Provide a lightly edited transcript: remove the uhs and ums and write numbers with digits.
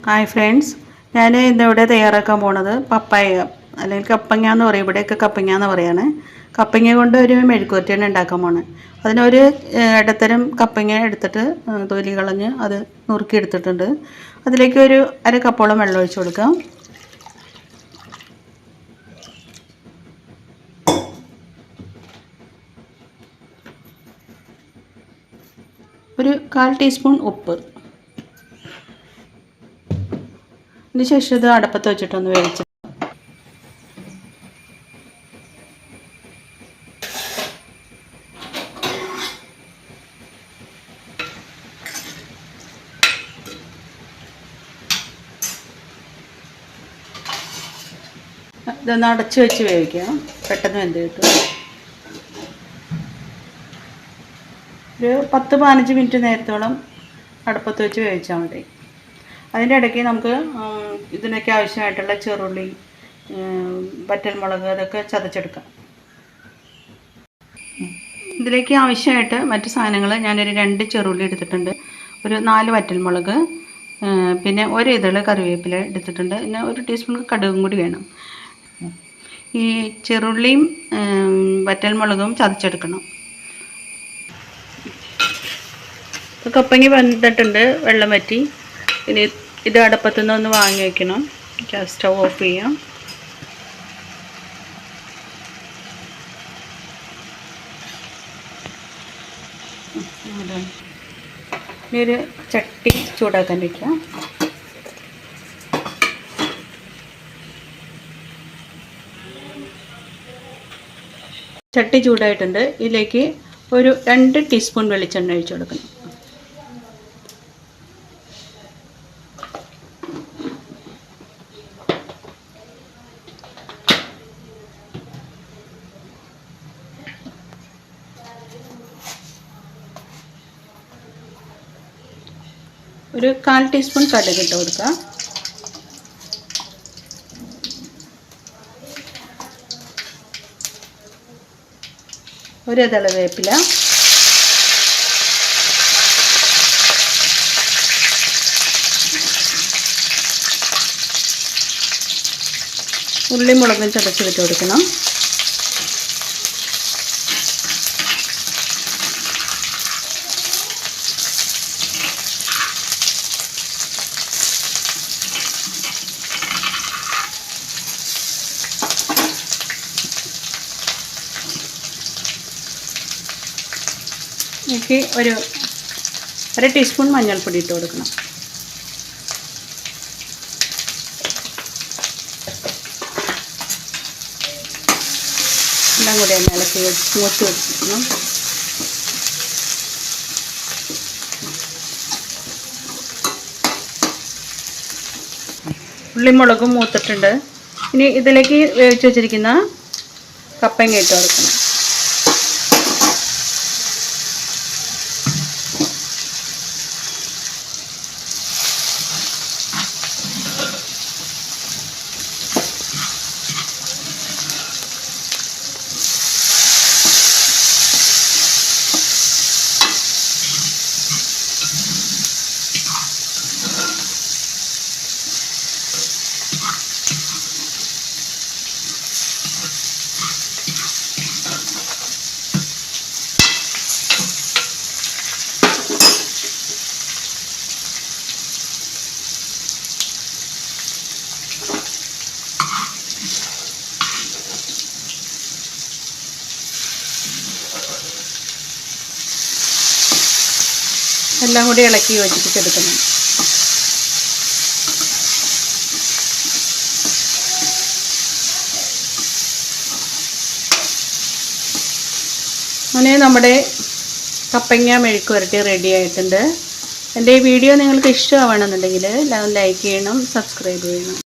Hi friends, ഞാൻ ഇന്നിവിടെ തയ്യാറാക്കാൻ പോണത് പപ്പായ അല്ലെങ്കിൽ കപ്പങ്ങ എന്ന് പറയും. ഇവിടെയൊക്കെ കപ്പങ്ങ എന്ന് പറയാണ്. കപ്പങ്ങ കൊണ്ട് ഒരു മെഴുക്കുവരട്ടിയാണ് ഉണ്ടാക്കാൻ പോണത്. അതിനൊരു ഇടത്തരം കപ്പങ്ങ എടുത്തിട്ട് തൊലി കളഞ്ഞ് അത് നുറുക്കി എടുത്തിട്ടുണ്ട്. അതിലേക്ക് ഒരു അര കപ്പോളം വെള്ളം ഒഴിച്ച് കൊടുക്കാം. ഒരു 1/4 ടീസ്പൂൺ ഉപ്പ്. ഇതിന് ശേഷം ഇത് അടപ്പത്ത് വെച്ചിട്ടൊന്ന് വേവിച്ച് ഇതൊന്ന് അടച്ച് വെച്ച് വേവിക്കാം. പെട്ടെന്ന് വെന്ത് കിട്ടും. ഒരു 10-15 മിനിറ്റ് നേരത്തോളം അടുപ്പത്ത് വെച്ച് വേവിച്ചാൽ മതി. അതിൻ്റെ ഇടയ്ക്ക് നമുക്ക് ഇതിനൊക്കെ ആവശ്യമായിട്ടുള്ള ചെറുള്ളി, വറ്റൽമുളക് അതൊക്കെ ചതച്ചെടുക്കാം. ഇതിലേക്ക് ആവശ്യമായിട്ട് മറ്റു സാധനങ്ങൾ ഞാനൊരു 2 ചെറുള്ളി എടുത്തിട്ടുണ്ട്, ഒരു 4 വറ്റൽമുളക്, പിന്നെ ഒരു ഇതള് കറിവേപ്പില എടുത്തിട്ടുണ്ട്, പിന്നെ 1 ടീസ്പൂൺ കടുകും കൂടി വേണം. ഈ ചെറുള്ളിയും വറ്റൽമുളകും ചതച്ചെടുക്കണം. കപ്പങ്ങി വെന്തിട്ടുണ്ട്, വെള്ളം വറ്റി. ഇനി ഇത് അടുപ്പത്തു നിന്ന് ഒന്ന് വാങ്ങി വയ്ക്കണം. സ്റ്റൗ ഓഫ് ചെയ്യാം. ഇനി ഒരു ചട്ടി ചൂടാക്കാൻ വയ്ക്കാം. ചട്ടി ചൂടായിട്ടുണ്ട്. ഇതിലേക്ക് ഒരു 2 ടീസ്പൂൺ വെളിച്ചെണ്ണ ഒഴിച്ചു കൊടുക്കണം. ഒരു 1/4 ടീസ്പൂൺ കടുക് ഇട്ട് കൊടുക്കുക. ഒരു ഇതള വേപ്പില, ഉള്ളി മുളകും ചതച്ചിട്ട് കൊടുക്കണം. എനിക്ക് ഒരു 1 ടീസ്പൂൺ മഞ്ഞൾപ്പൊടി ഇട്ട് കൊടുക്കണം. എല്ലാം കൂടി ഒന്ന് ഇളക്കി മൂത്ത് വെച്ചിരിക്കണം. ഉള്ളിമുളകും മൂത്തിട്ടുണ്ട്. ഇനി ഇതിലേക്ക് വേവിച്ച് വെച്ചിരിക്കുന്ന കപ്പങ്ങ ഇട്ട് കൊടുക്കണം. എല്ലാം കൂടി ഇളക്കി യോജിപ്പിച്ചെടുക്കണം. അങ്ങനെ നമ്മുടെ കപ്പങ്ങ മെഴുക്കുവരട്ടി റെഡി ആയിട്ടുണ്ട്. എൻ്റെ ഈ വീഡിയോ നിങ്ങൾക്ക് ഇഷ്ടമാവണമെന്നുണ്ടെങ്കിൽ ലൈക്ക് ചെയ്യണം, സബ്സ്ക്രൈബ് ചെയ്യണം.